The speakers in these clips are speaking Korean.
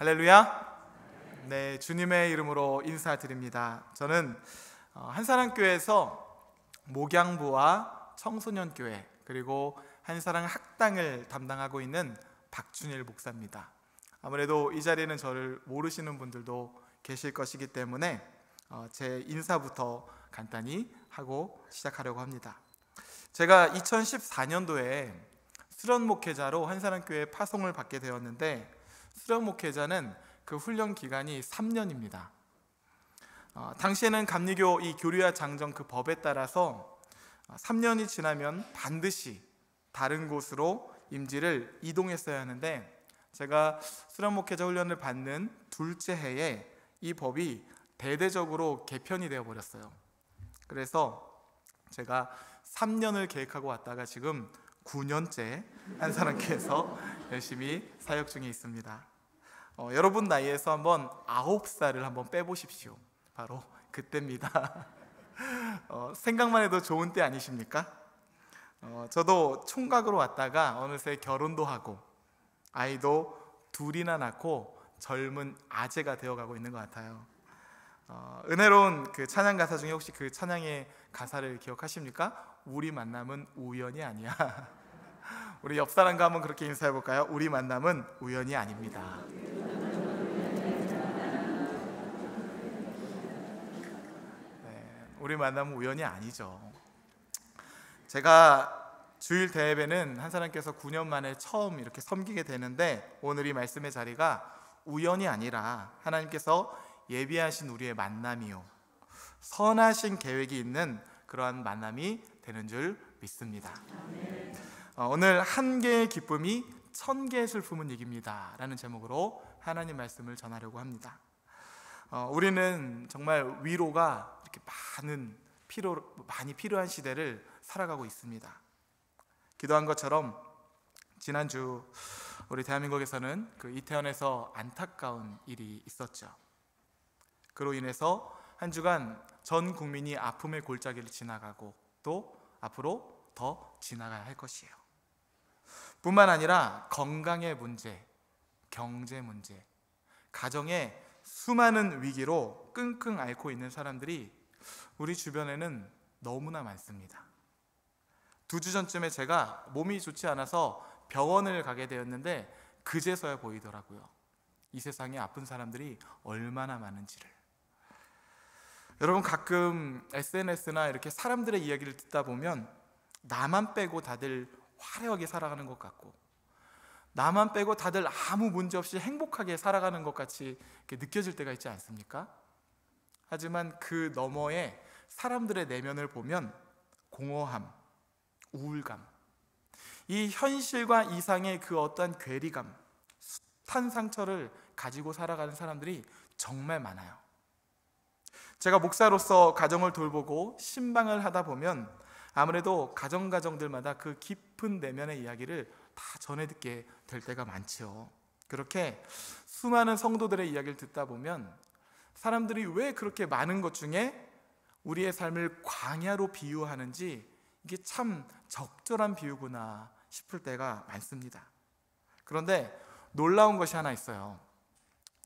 할렐루야. 네, 주님의 이름으로 인사드립니다. 저는 한사랑교회에서 목양부와 청소년교회 그리고 한사랑 학당을 담당하고 있는 박준일 목사입니다. 아무래도 이 자리에는 저를 모르시는 분들도 계실 것이기 때문에 제 인사부터 간단히 하고 시작하려고 합니다. 제가 2014년도에 수련 목회자로 한사랑교회에 파송을 받게 되었는데, 수련 목회자는 그 훈련 기간이 3년입니다. 당시에는 감리교 이 교류와 장정 그 법에 따라서 3년이 지나면 반드시 다른 곳으로 임지를 이동했어야 하는데, 제가 수련 목회자 훈련을 받는 둘째 해에 이 법이 대대적으로 개편이 되어 버렸어요. 그래서 제가 3년을 계획하고 왔다가 지금 9년째 한사랑교회에서 열심히 사역 중에 있습니다. 여러분 나이에서 한번 9살을 한번 빼보십시오. 바로 그때입니다. 생각만 해도 좋은 때 아니십니까? 저도 총각으로 왔다가 어느새 결혼도 하고 아이도 둘이나 낳고 젊은 아재가 되어가고 있는 것 같아요. 은혜로운 그 찬양 가사 중에 혹시 그 찬양의 가사를 기억하십니까? 우리 만남은 우연이 아니야. 우리 옆 사람과 한번 그렇게 인사해 볼까요? 우리 만남은 우연이 아닙니다. 네, 우리 만남은 우연이 아니죠. 제가 주일 대예배는 한사람께서 9년 만에 처음 이렇게 섬기게 되는데, 오늘 이 말씀의 자리가 우연이 아니라 하나님께서 예비하신 우리의 만남이요, 선하신 계획이 있는 그러한 만남이 되는 줄 믿습니다. 오늘 한 개의 기쁨이 1000개의 슬픔은 이깁니다 라는 제목으로 하나님 말씀을 전하려고 합니다. 우리는 정말 위로가 이렇게 많이 필요한 시대를 살아가고 있습니다. 기도한 것처럼 지난주 우리 대한민국에서는 그 이태원에서 안타까운 일이 있었죠. 그로 인해서 한 주간 전 국민이 아픔의 골짜기를 지나가고 또 앞으로 더 지나가야 할 것이에요. 뿐만 아니라 건강의 문제, 경제 문제, 가정의 수많은 위기로 끙끙 앓고 있는 사람들이 우리 주변에는 너무나 많습니다. 2주 전쯤에 제가 몸이 좋지 않아서 병원을 가게 되었는데 그제서야 보이더라고요. 이 세상에 아픈 사람들이 얼마나 많은지를. 여러분, 가끔 SNS나 이렇게 사람들의 이야기를 듣다 보면 나만 빼고 다들 화려하게 살아가는 것 같고, 나만 빼고 다들 아무 문제 없이 행복하게 살아가는 것 같이 이렇게 느껴질 때가 있지 않습니까? 하지만 그 너머에 사람들의 내면을 보면 공허함, 우울감, 이 현실과 이상의 그 어떠한 괴리감, 숱한 상처를 가지고 살아가는 사람들이 정말 많아요. 제가 목사로서 가정을 돌보고 신방을 하다 보면 아무래도 가정들마다 그 깊은 내면의 이야기를 다 전해 듣게 될 때가 많죠. 그렇게 수많은 성도들의 이야기를 듣다 보면 사람들이 왜 그렇게 많은 것 중에 우리의 삶을 광야로 비유하는지, 이게 참 적절한 비유구나 싶을 때가 많습니다. 그런데 놀라운 것이 하나 있어요.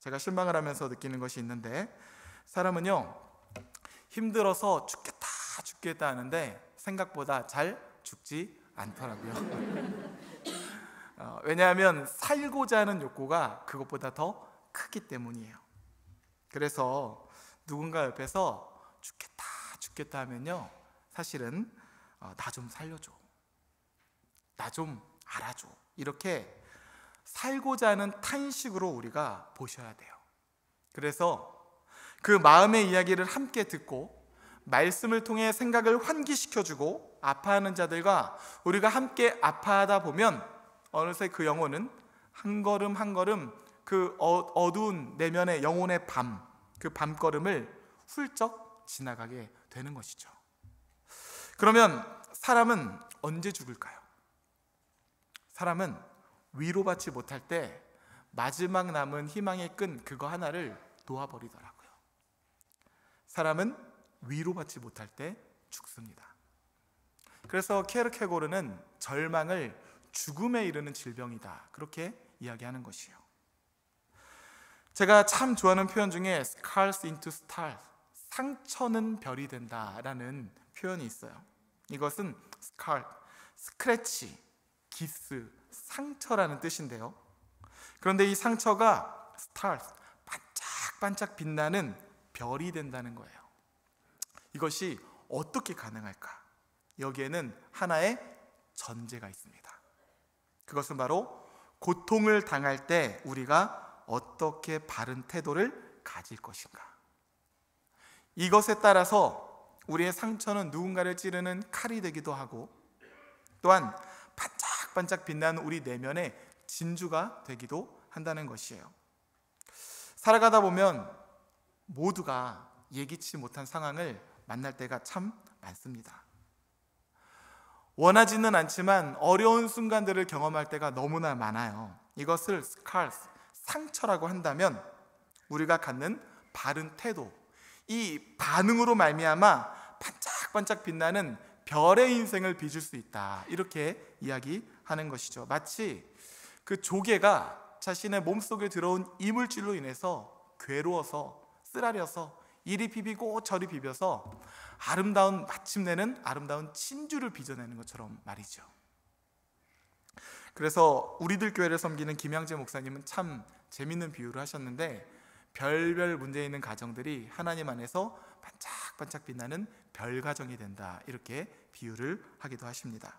제가 신방을 하면서 느끼는 것이 있는데, 사람은요 힘들어서 죽겠다 하는데 생각보다 잘 죽지 않더라고요. 왜냐하면 살고자 하는 욕구가 그것보다 더 크기 때문이에요. 그래서 누군가 옆에서 죽겠다 하면요, 사실은 나 좀 살려줘, 나 좀 알아줘, 이렇게 살고자 하는 탄식으로 우리가 보셔야 돼요. 그래서 그 마음의 이야기를 함께 듣고 말씀을 통해 생각을 환기시켜주고 아파하는 자들과 우리가 함께 아파하다 보면 어느새 그 영혼은 한 걸음 한 걸음 그 어두운 내면의 영혼의 그 밤걸음을 훌쩍 지나가게 되는 것이죠. 그러면 사람은 언제 죽을까요? 사람은 위로받지 못할 때 마지막 남은 희망의 끈 그거 하나를 놓아버리더라고요. 사람은 위로받지 못할 때 죽습니다. 그래서 케르케고르는 절망을 죽음에 이르는 질병이다, 그렇게 이야기하는 것이에요. 제가 참 좋아하는 표현 중에 scars into stars, 상처는 별이 된다라는 표현이 있어요. 이것은 scar, 스크래치, 기스, 상처라는 뜻인데요. 그런데 이 상처가 stars, 반짝반짝 빛나는 별이 된다는 거예요. 이것이 어떻게 가능할까? 여기에는 하나의 전제가 있습니다. 그것은 바로 고통을 당할 때 우리가 어떻게 바른 태도를 가질 것인가. 이것에 따라서 우리의 상처는 누군가를 찌르는 칼이 되기도 하고, 또한 반짝반짝 빛나는 우리 내면의 진주가 되기도 한다는 것이에요. 살아가다 보면 모두가 예기치 못한 상황을 만날 때가 참 많습니다. 원하지는 않지만 어려운 순간들을 경험할 때가 너무나 많아요. 이것을 scars, 상처라고 한다면 우리가 갖는 바른 태도, 이 반응으로 말미암아 반짝반짝 빛나는 별의 인생을 빚을 수 있다, 이렇게 이야기하는 것이죠. 마치 그 조개가 자신의 몸속에 들어온 이물질로 인해서 괴로워서 쓰라려서 이리 비비고 저리 비벼서 마침내는 아름다운 진주를 빚어내는 것처럼 말이죠. 그래서 우리들 교회를 섬기는 김양재 목사님은 참 재밌는 비유를 하셨는데, 별별 문제 있는 가정들이 하나님 안에서 반짝반짝 빛나는 별 가정이 된다, 이렇게 비유를 하기도 하십니다.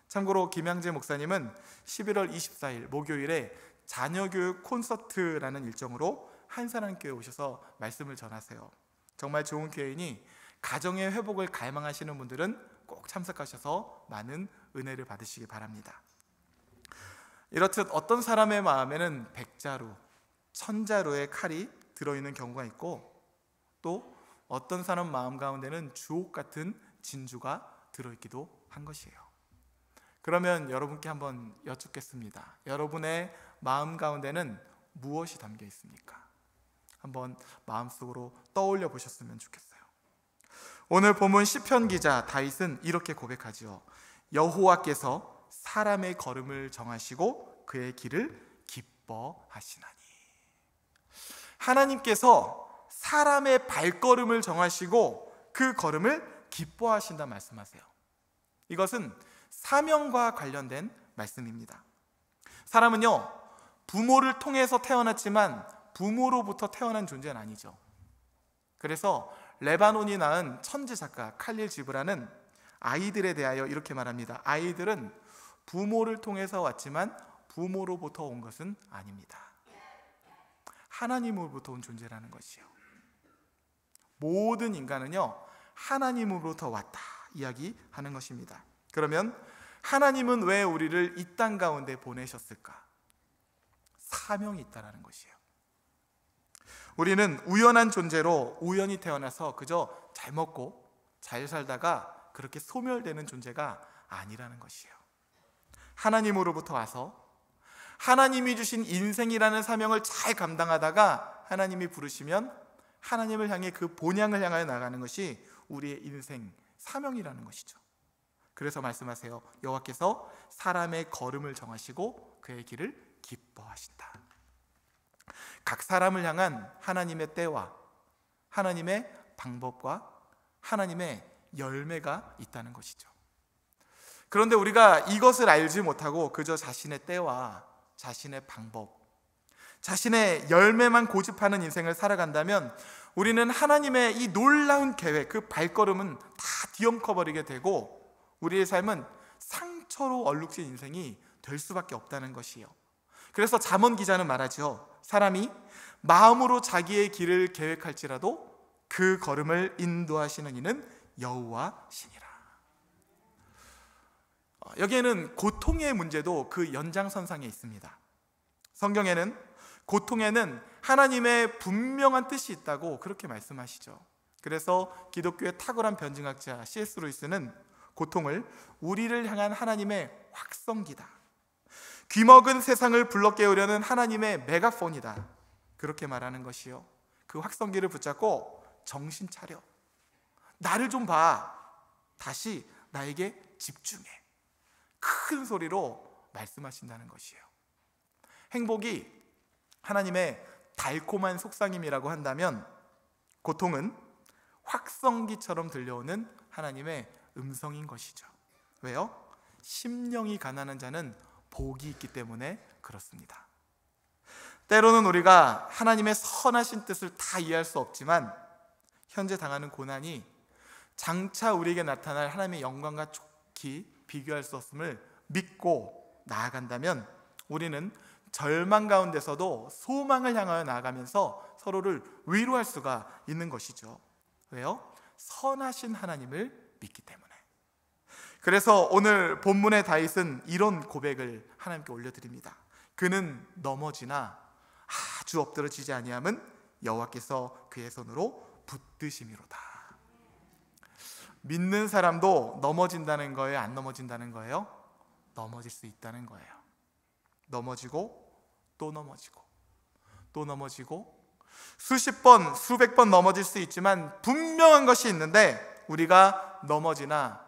참고로 김양재 목사님은 11월 24일 목요일에 자녀교육 콘서트라는 일정으로 한사랑교회에 오셔서 말씀을 전하세요. 정말 좋은 교회이니 가정의 회복을 갈망하시는 분들은 꼭 참석하셔서 많은 은혜를 받으시기 바랍니다. 이렇듯 어떤 사람의 마음에는 백자루, 천자루의 칼이 들어있는 경우가 있고, 또 어떤 사람 마음 가운데는 주옥 같은 진주가 들어있기도 한 것이에요. 그러면 여러분께 한번 여쭙겠습니다. 여러분의 마음 가운데는 무엇이 담겨 있습니까? 한번 마음속으로 떠올려 보셨으면 좋겠어요. 오늘 본문 시편 기자 다윗은 이렇게 고백하지요. 여호와께서 사람의 걸음을 정하시고 그의 길을 기뻐하시나니. 하나님께서 사람의 발걸음을 정하시고 그 걸음을 기뻐하신다 말씀하세요. 이것은 사명과 관련된 말씀입니다. 사람은요, 부모를 통해서 태어났지만 부모로부터 태어난 존재는 아니죠. 그래서 레바논이 낳은 천재 작가 칼릴 지브라는 아이들에 대하여 이렇게 말합니다. 아이들은 부모를 통해서 왔지만 부모로부터 온 것은 아닙니다. 하나님으로부터 온 존재라는 것이요. 모든 인간은요, 하나님으로부터 왔다 이야기하는 것입니다. 그러면 하나님은 왜 우리를 이 땅 가운데 보내셨을까? 사명이 있다는 것이에요. 우리는 우연한 존재로 우연히 태어나서 그저 잘 먹고 잘 살다가 그렇게 소멸되는 존재가 아니라는 것이에요. 하나님으로부터 와서 하나님이 주신 인생이라는 사명을 잘 감당하다가 하나님이 부르시면 하나님을 향해 그 본향을 향하여 나가는 것이 우리의 인생 사명이라는 것이죠. 그래서 말씀하세요. 여호와께서 사람의 걸음을 정하시고 그의 길을 기뻐하신다. 각 사람을 향한 하나님의 때와 하나님의 방법과 하나님의 열매가 있다는 것이죠. 그런데 우리가 이것을 알지 못하고 그저 자신의 때와 자신의 방법, 자신의 열매만 고집하는 인생을 살아간다면 우리는 하나님의 이 놀라운 계획, 그 발걸음은 다 뒤엉켜버리게 되고 우리의 삶은 상처로 얼룩진 인생이 될 수밖에 없다는 것이에요. 그래서 잠언 기자는 말하죠. 사람이 마음으로 자기의 길을 계획할지라도 그 걸음을 인도하시는 이는 여호와시니라. 여기에는 고통의 문제도 그 연장선상에 있습니다. 성경에는 고통에는 하나님의 분명한 뜻이 있다고 그렇게 말씀하시죠. 그래서 기독교의 탁월한 변증학자 C.S. 루이스는 고통을 우리를 향한 하나님의 확성기다, 귀먹은 세상을 불러 깨우려는 하나님의 메가폰이다, 그렇게 말하는 것이요. 그 확성기를 붙잡고 정신 차려, 나를 좀 봐, 다시 나에게 집중해, 큰 소리로 말씀하신다는 것이에요. 행복이 하나님의 달콤한 속삭임이라고 한다면, 고통은 확성기처럼 들려오는 하나님의 음성인 것이죠. 왜요? 심령이 가난한 자는 복이 있기 때문에 그렇습니다. 때로는 우리가 하나님의 선하신 뜻을 다 이해할 수 없지만 현재 당하는 고난이 장차 우리에게 나타날 하나님의 영광과 좋게 비교할 수 없음을 믿고 나아간다면 우리는 절망 가운데서도 소망을 향하여 나아가면서 서로를 위로할 수가 있는 것이죠. 왜요? 선하신 하나님을 믿기 때문에. 그래서 오늘 본문의 다윗은 이런 고백을 하나님께 올려드립니다. 그는 넘어지나 아주 엎드러지지 아니함은 여호와께서 그의 손으로 붙드심이로다. 믿는 사람도 넘어진다는 거예요? 안 넘어진다는 거예요? 넘어질 수 있다는 거예요. 넘어지고 또 넘어지고 또 넘어지고 수십 번, 수백 번 넘어질 수 있지만 분명한 것이 있는데, 우리가 넘어지나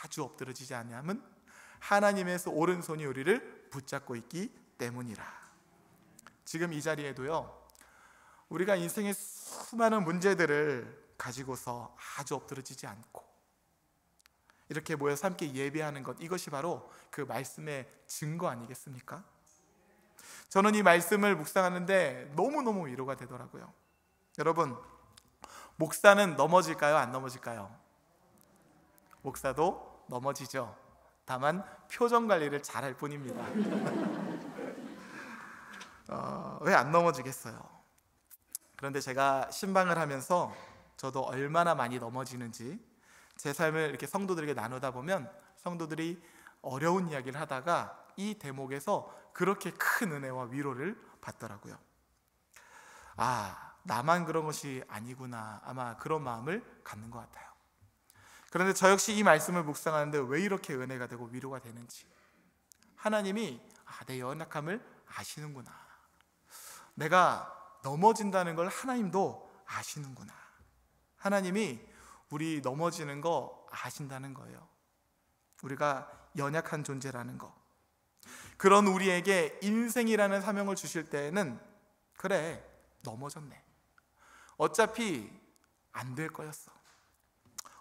아주 엎드러지지 아니함은 하나님에서 오른손이 우리를 붙잡고 있기 때문이라. 지금 이 자리에도요, 우리가 인생의 수많은 문제들을 가지고서 아주 엎드러지지 않고 이렇게 모여서 함께 예배하는 것, 이것이 바로 그 말씀의 증거 아니겠습니까? 저는 이 말씀을 묵상하는데 너무너무 위로가 되더라고요. 여러분, 목사는 넘어질까요? 안 넘어질까요? 목사도 넘어지죠. 다만 표정 관리를 잘할 뿐입니다. 왜 안 넘어지겠어요? 그런데 제가 신방을 하면서 저도 얼마나 많이 넘어지는지 제 삶을 이렇게 성도들에게 나누다 보면 성도들이 어려운 이야기를 하다가 이 대목에서 그렇게 큰 은혜와 위로를 받더라고요. 나만 그런 것이 아니구나, 아마 그런 마음을 갖는 것 같아요. 그런데 저 역시 이 말씀을 묵상하는데 왜 이렇게 은혜가 되고 위로가 되는지, 하나님이 내 연약함을 아시는구나, 내가 넘어진다는 걸 하나님도 아시는구나, 하나님이 우리 넘어지는 거 아신다는 거예요. 우리가 연약한 존재라는 거. 그런 우리에게 인생이라는 사명을 주실 때에는, 그래, 넘어졌네, 어차피 안 될 거였어,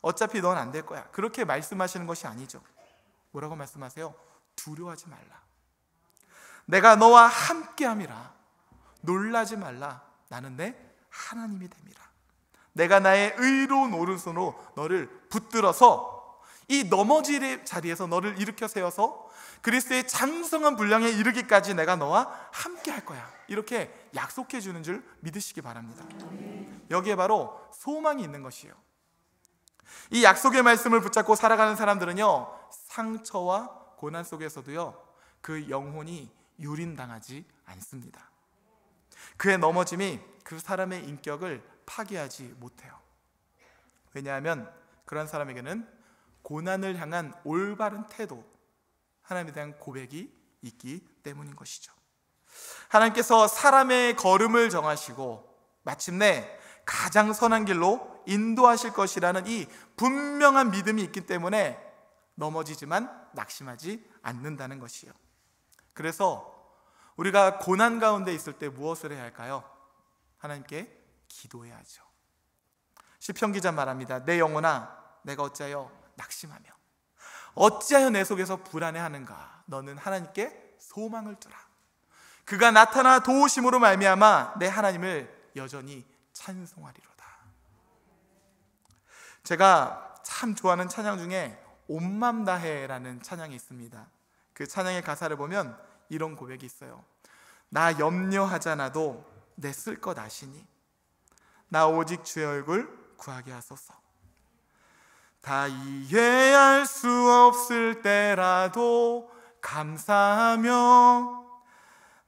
어차피 넌 안 될 거야, 그렇게 말씀하시는 것이 아니죠. 뭐라고 말씀하세요? 두려워하지 말라, 내가 너와 함께함이라, 놀라지 말라, 나는 내 하나님이 됨이라. 내가 나의 의로운 오른손으로 너를 붙들어서 이 넘어질 자리에서 너를 일으켜 세워서 그리스도의 장성한 분량에 이르기까지 내가 너와 함께 할 거야, 이렇게 약속해 주는 줄 믿으시기 바랍니다. 여기에 바로 소망이 있는 것이에요. 이 약속의 말씀을 붙잡고 살아가는 사람들은요, 상처와 고난 속에서도요, 그 영혼이 유린당하지 않습니다. 그의 넘어짐이 그 사람의 인격을 파괴하지 못해요. 왜냐하면 그런 사람에게는 고난을 향한 올바른 태도, 하나님에 대한 고백이 있기 때문인 것이죠. 하나님께서 사람의 걸음을 정하시고 마침내 가장 선한 길로 인도하실 것이라는 이 분명한 믿음이 있기 때문에 넘어지지만 낙심하지 않는다는 것이에요. 그래서 우리가 고난 가운데 있을 때 무엇을 해야 할까요? 하나님께 기도해야죠. 시편 기자 말합니다. 내 영혼아, 내가 어찌하여 낙심하며 어찌하여 내 속에서 불안해하는가? 너는 하나님께 소망을 두라. 그가 나타나 도우심으로 말미암아 내 하나님을 여전히 찬송하리로다. 제가 참 좋아하는 찬양 중에 온 맘 다해라는 찬양이 있습니다. 그 찬양의 가사를 보면 이런 고백이 있어요. 나 염려하잖아도 내 쓸 것 아시니 나 오직 주의 얼굴 구하게 하소서. 다 이해할 수 없을 때라도 감사하며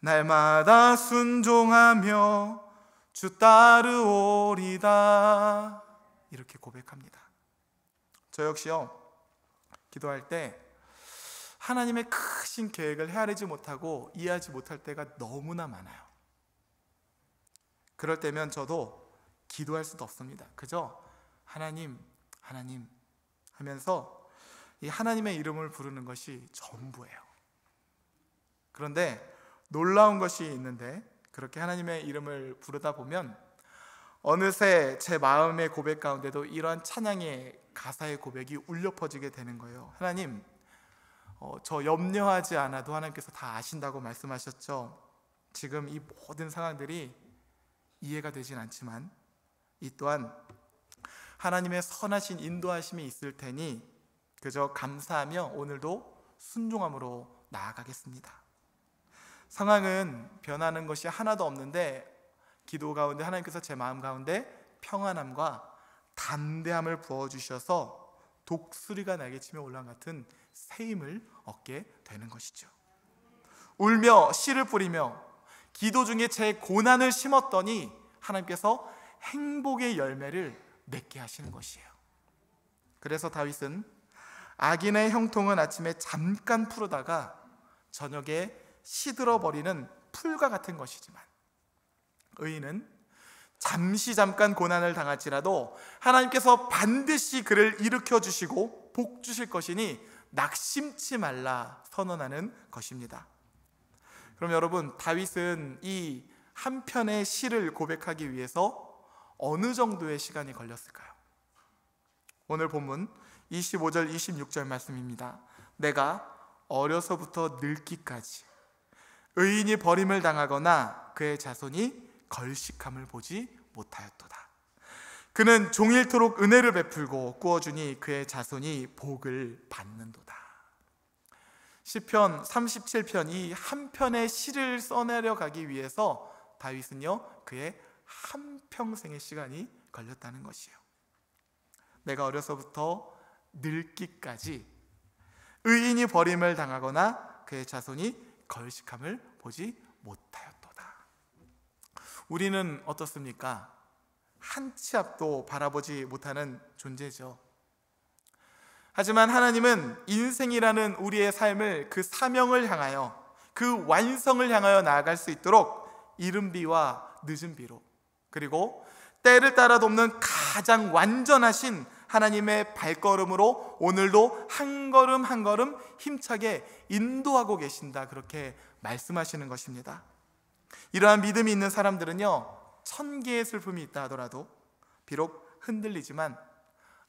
날마다 순종하며 주 따르오리다. 이렇게 고백합니다. 저 역시요, 기도할 때 하나님의 크신 계획을 헤아리지 못하고 이해하지 못할 때가 너무나 많아요. 그럴 때면 저도 기도할 수도 없습니다. 그저 하나님, 하나님 하면서 이 하나님의 이름을 부르는 것이 전부예요. 그런데 놀라운 것이 있는데, 그렇게 하나님의 이름을 부르다 보면 어느새 제 마음의 고백 가운데도 이러한 찬양의 가사의 고백이 울려 퍼지게 되는 거예요. 하나님, 저 염려하지 않아도 하나님께서 다 아신다고 말씀하셨죠. 지금 이 모든 상황들이 이해가 되진 않지만 이 또한 하나님의 선하신 인도하심이 있을 테니 그저 감사하며 오늘도 순종함으로 나아가겠습니다. 상황은 변하는 것이 하나도 없는데 기도 가운데 하나님께서 제 마음 가운데 평안함과 담대함을 부어주셔서 독수리가 날개치며 올라온 같은 새 힘을 얻게 되는 것이죠. 울며 씨를 뿌리며 기도 중에 제 고난을 심었더니 하나님께서 행복의 열매를 맺게 하시는 것이에요. 그래서 다윗은 악인의 형통은 아침에 잠깐 푸르다가 저녁에 시들어버리는 풀과 같은 것이지만 의인은 잠시 잠깐 고난을 당할지라도 하나님께서 반드시 그를 일으켜 주시고 복 주실 것이니 낙심치 말라 선언하는 것입니다. 그럼 여러분, 다윗은 이 한 편의 시를 고백하기 위해서 어느 정도의 시간이 걸렸을까요? 오늘 본문 25절 26절 말씀입니다. 내가 어려서부터 늙기까지 의인이 버림을 당하거나 그의 자손이 걸식함을 보지 못하였도다. 그는 종일토록 은혜를 베풀고 꾸어주니 그의 자손이 복을 받는도다. 시편 37편 이 한 편의 시를 써내려 가기 위해서 다윗은요 그의 한평생의 시간이 걸렸다는 것이에요. 내가 어려서부터 늙기까지 의인이 버림을 당하거나 그의 자손이 걸식함을 보지 못하였도다. 우리는 어떻습니까? 한 치 앞도 바라보지 못하는 존재죠. 하지만 하나님은 인생이라는 우리의 삶을 그 사명을 향하여 그 완성을 향하여 나아갈 수 있도록 이른 비와 늦은 비로 그리고 때를 따라 돕는 가장 완전하신 하나님의 발걸음으로 오늘도 한 걸음 한 걸음 힘차게 인도하고 계신다, 그렇게 말씀하시는 것입니다. 이러한 믿음이 있는 사람들은요 1000개의 슬픔이 있다 하더라도 비록 흔들리지만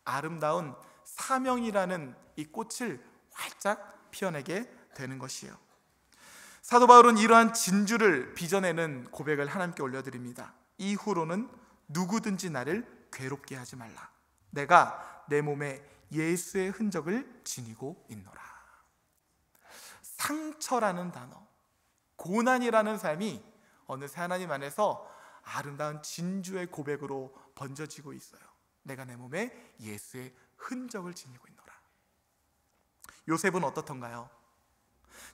아름다운 사명이라는 이 꽃을 활짝 피어내게 되는 것이에요. 사도 바울은 이러한 진주를 빚어내는 고백을 하나님께 올려드립니다. 이후로는 누구든지 나를 괴롭게 하지 말라. 내가 내 몸에 예수의 흔적을 지니고 있노라. 상처라는 단어, 고난이라는 삶이 어느새 하나님 안에서 아름다운 진주의 고백으로 번져지고 있어요. 내가 내 몸에 예수의 흔적을 지니고 있노라. 요셉은 어떻던가요?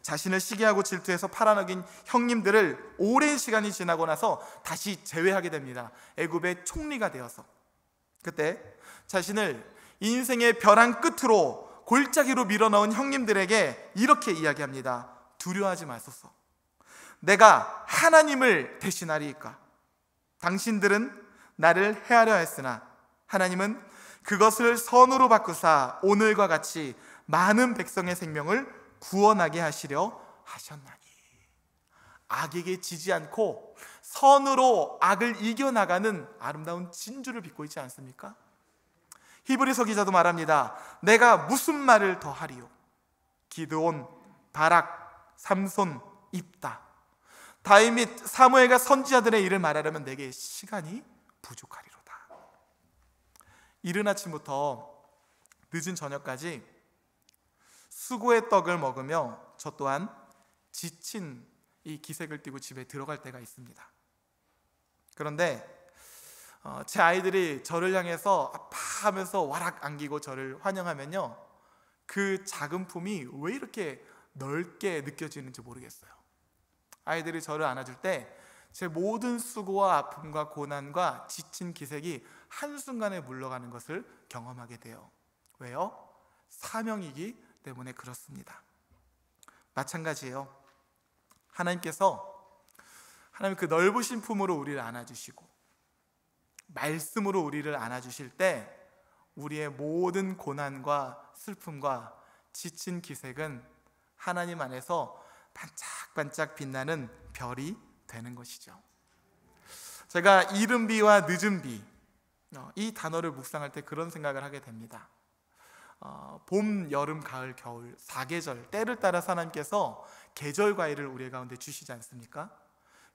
자신을 시기하고 질투해서 팔아넘긴 형님들을 오랜 시간이 지나고 나서 다시 재회하게 됩니다. 애굽의 총리가 되어서 그때 자신을 인생의 벼랑 끝으로 골짜기로 밀어넣은 형님들에게 이렇게 이야기합니다. 두려워하지 마소서. 내가 하나님을 대신하리이까. 당신들은 나를 해하려 했으나 하나님은 그것을 선으로 바꾸사 오늘과 같이 많은 백성의 생명을 구원하게 하시려 하셨나니. 악에게 지지 않고 선으로 악을 이겨나가는 아름다운 진주를 빚고 있지 않습니까? 히브리서 기자도 말합니다. 내가 무슨 말을 더 하리요? 기드온, 바락, 삼손, 입다, 다윗 및 사무엘과 선지자들의 일을 말하려면 내게 시간이 부족하리로다. 이른 아침부터 늦은 저녁까지 수고의 떡을 먹으며 저 또한 지친 이 기색을 띠고 집에 들어갈 때가 있습니다. 그런데 제 아이들이 저를 향해서 아파하면서 와락 안기고 저를 환영하면요 그 작은 품이 왜 이렇게 넓게 느껴지는지 모르겠어요. 아이들이 저를 안아줄 때 제 모든 수고와 아픔과 고난과 지친 기색이 한순간에 물러가는 것을 경험하게 돼요. 왜요? 사명이기 때문에 그렇습니다. 마찬가지예요. 하나님께서 하나님 그 넓으신 품으로 우리를 안아주시고 말씀으로 우리를 안아주실 때 우리의 모든 고난과 슬픔과 지친 기색은 하나님 안에서 반짝반짝 빛나는 별이 되는 것이죠. 제가 이른 비와 늦은 비, 이 단어를 묵상할 때 그런 생각을 하게 됩니다. 봄, 여름, 가을, 겨울 4계절 때를 따라서 하나님께서 계절 과일을 우리 가운데 주시지 않습니까?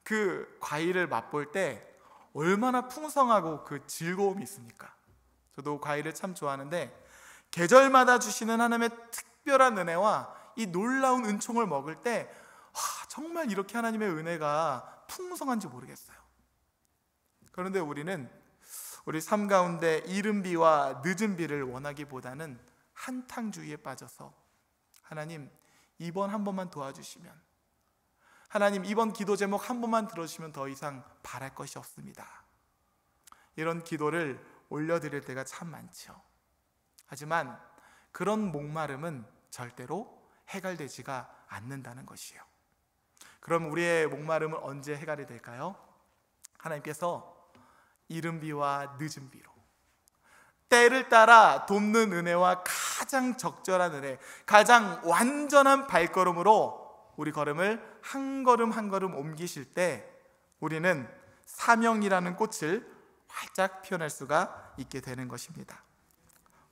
그 과일을 맛볼 때 얼마나 풍성하고 그 즐거움이 있습니까? 저도 과일을 참 좋아하는데 계절마다 주시는 하나님의 특별한 은혜와 이 놀라운 은총을 먹을 때 정말 이렇게 하나님의 은혜가 풍성한지 모르겠어요. 그런데 우리는 우리 삶 가운데 이른 비와 늦은 비를 원하기보다는 한탕주의에 빠져서 하나님 이번 한 번만 도와주시면, 하나님 이번 기도 제목 한 번만 들어주시면 더 이상 바랄 것이 없습니다, 이런 기도를 올려드릴 때가 참 많죠. 하지만 그런 목마름은 절대로 해결되지가 않는다는 것이에요. 그럼 우리의 목마름은 언제 해결이 될까요? 하나님께서 이른 비와 늦은 비로 때를 따라 돕는 은혜와 가장 적절한 은혜, 가장 완전한 발걸음으로 우리 걸음을 한 걸음 한 걸음 옮기실 때 우리는 사명이라는 꽃을 활짝 피워낼 수가 있게 되는 것입니다.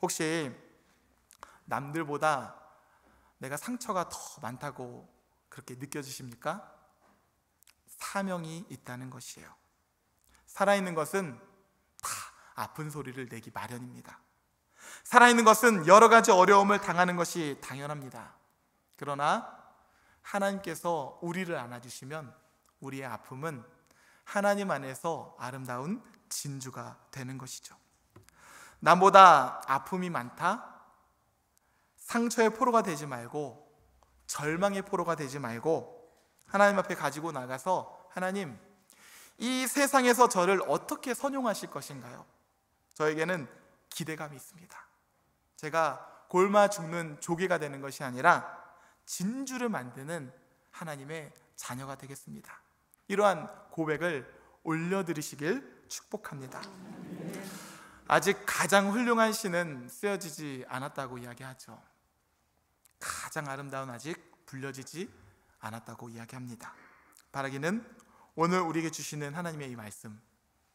혹시 남들보다 내가 상처가 더 많다고 그렇게 느껴지십니까? 사명이 있다는 것이에요. 살아있는 것은 다 아픈 소리를 내기 마련입니다. 살아있는 것은 여러 가지 어려움을 당하는 것이 당연합니다. 그러나 하나님께서 우리를 안아주시면 우리의 아픔은 하나님 안에서 아름다운 진주가 되는 것이죠. 남보다 아픔이 많다? 상처의 포로가 되지 말고, 절망의 포로가 되지 말고 하나님 앞에 가지고 나가서 하나님, 이 세상에서 저를 어떻게 선용하실 것인가요? 저에게는 기대감이 있습니다. 제가 곪아 죽는 조개가 되는 것이 아니라 진주를 만드는 하나님의 자녀가 되겠습니다. 이러한 고백을 올려드리시길 축복합니다. 아직 가장 훌륭한 시는 쓰여지지 않았다고 이야기하죠. 가장 아름다운 아직 불려지지 않았다고 이야기합니다. 바라기는 오늘 우리에게 주시는 하나님의 이 말씀,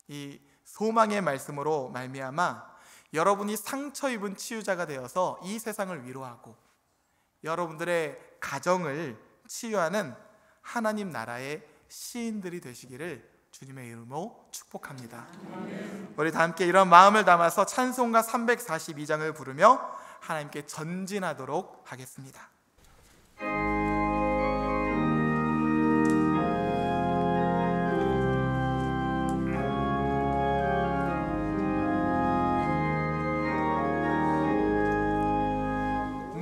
이 소망의 말씀으로 말미암아 여러분이 상처 입은 치유자가 되어서 이 세상을 위로하고 여러분들의 가정을 치유하는 하나님 나라의 시인들이 되시기를 주님의 이름으로 축복합니다. 우리 다 함께 이런 마음을 담아서 찬송가 342장을 부르며 하나님께 전진하도록 하겠습니다.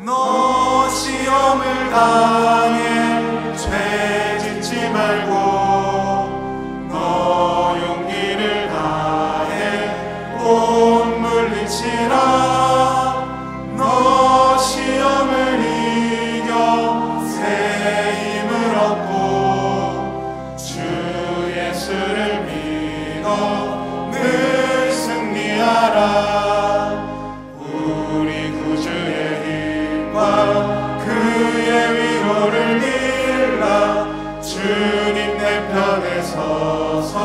너 시험을 당해 죄 짓지 말고 너 용기를 다해 못 물리치라. 너 시험을 이겨 새 힘을 얻고 주 예수를 믿어 늘 승리하라. 우리 구주의 힘과 그의 위로를 빌라. 주님 내 편에 서서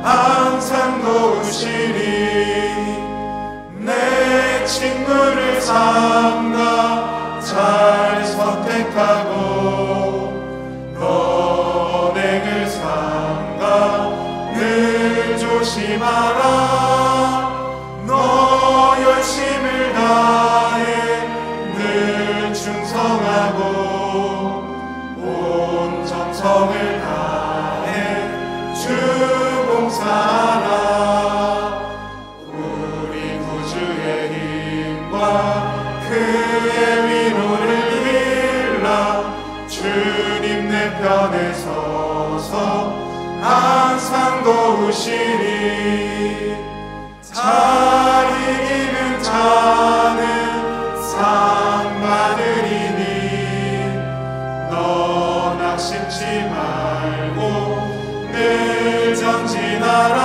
항상 도우시리. 내 친구를 삼가 잘 선택하고 너 언행을 삼가 늘 조심하라. 너 열심을 다해 늘 충성하고 온 정성을 다해 주 봉사하라. 우리 구주의 힘과 그의 위로를 빌라. 주님 내 편에 서서 항상 도우시리. 잘 이기는 자는 상 받으리니 너 낙심치 말고 늘 전진하라.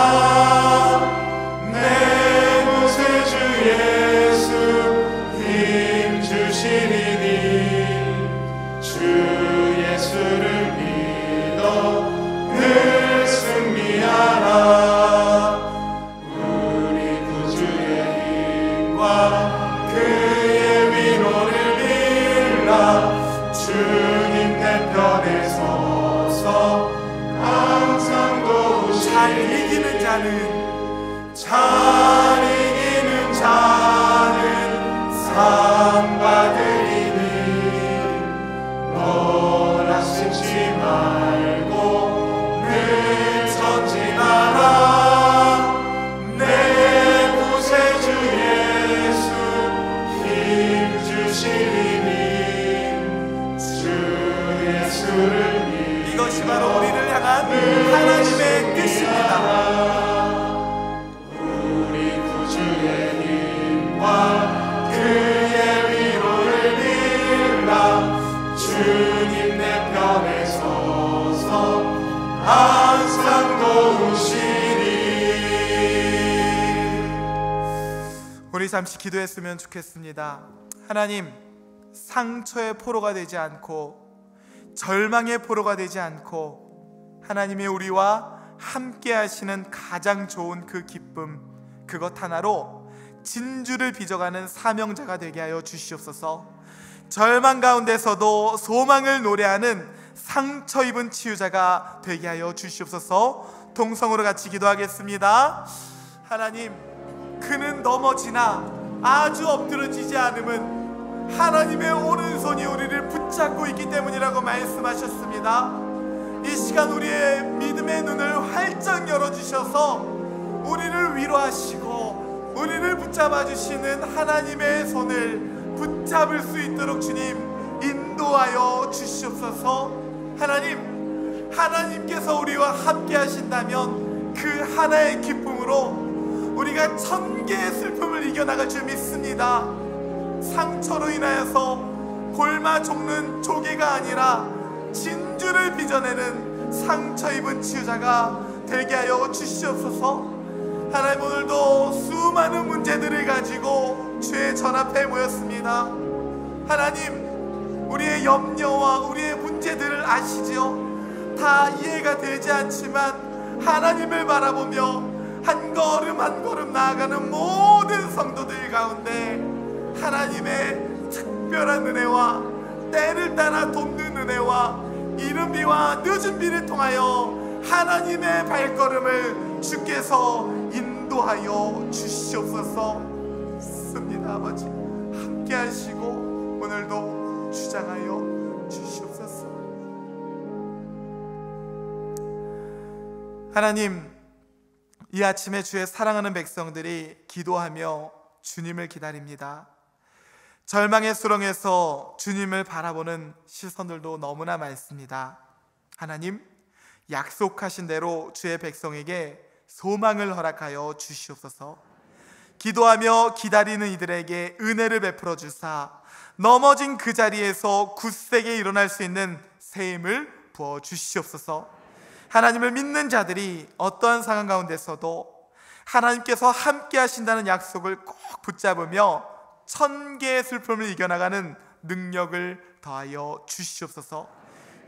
내 구세주 예수 힘 주시리니 주 예수를 믿어 늘 잘 이기는 자는 상 받으리니 너나 심지 말고 늘 전진하라. 내 구세주 예수 힘 주시리니 주 예수를 이것이 바로 우리를 향한 하나님의 뜻입니다. 우리 구주의 힘과 그의 위로를 빌라. 주님 내 편에 서서 항상 도우시리. 우리 잠시 기도했으면 좋겠습니다. 하나님, 상처의 포로가 되지 않고 절망의 포로가 되지 않고 하나님의 우리와 함께 하시는 가장 좋은 그 기쁨, 그것 하나로 진주를 빚어가는 사명자가 되게 하여 주시옵소서. 절망 가운데서도 소망을 노래하는 상처 입은 치유자가 되게 하여 주시옵소서. 동성으로 같이 기도하겠습니다. 하나님, 그는 넘어지나 아주 엎드러지지 않음은 하나님의 오른손이 우리를 붙잡고 있기 때문이라고 말씀하셨습니다. 이 시간 우리의 믿음의 눈을 활짝 열어주셔서 우리를 위로하시고 우리를 붙잡아 주시는 하나님의 손을 붙잡을 수 있도록 주님 인도하여 주시옵소서. 하나님, 하나님께서 우리와 함께 하신다면 그 하나의 기쁨으로 우리가 1000개의 슬픔을 이겨나갈 줄 믿습니다. 상처로 인하여서 골마 족는 조개가 아니라 진주를 빚어내는 상처 입은 치유자가 되게 하여 주시옵소서. 하나님, 오늘도 수많은 문제들을 가지고 주의 전 앞에 모였습니다. 하나님, 우리의 염려와 우리의 문제들을 아시지요? 다 이해가 되지 않지만 하나님을 바라보며 한 걸음 한 걸음 나아가는 모든 성도들 가운데 하나님의 특별한 은혜와 때를 따라 돕는 은혜와 이른 비와 늦은 비를 통하여 하나님의 발걸음을 주께서 인도하여 주시옵소서. 습니다. 아버지, 함께 하시고 오늘도 주장하여 주시옵소서. 하나님, 이 아침에 주의 사랑하는 백성들이 기도하며 주님을 기다립니다. 절망의 수렁에서 주님을 바라보는 시선들도 너무나 많습니다. 하나님, 약속하신 대로 주의 백성에게 소망을 허락하여 주시옵소서. 기도하며 기다리는 이들에게 은혜를 베풀어 주사 넘어진 그 자리에서 굳세게 일어날 수 있는 새 힘을 부어 주시옵소서. 하나님을 믿는 자들이 어떠한 상황 가운데서도 하나님께서 함께 하신다는 약속을 꼭 붙잡으며 1000개의 슬픔을 이겨나가는 능력을 더하여 주시옵소서.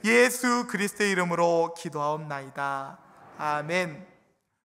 예수 그리스도의 이름으로 기도하옵나이다. 아멘.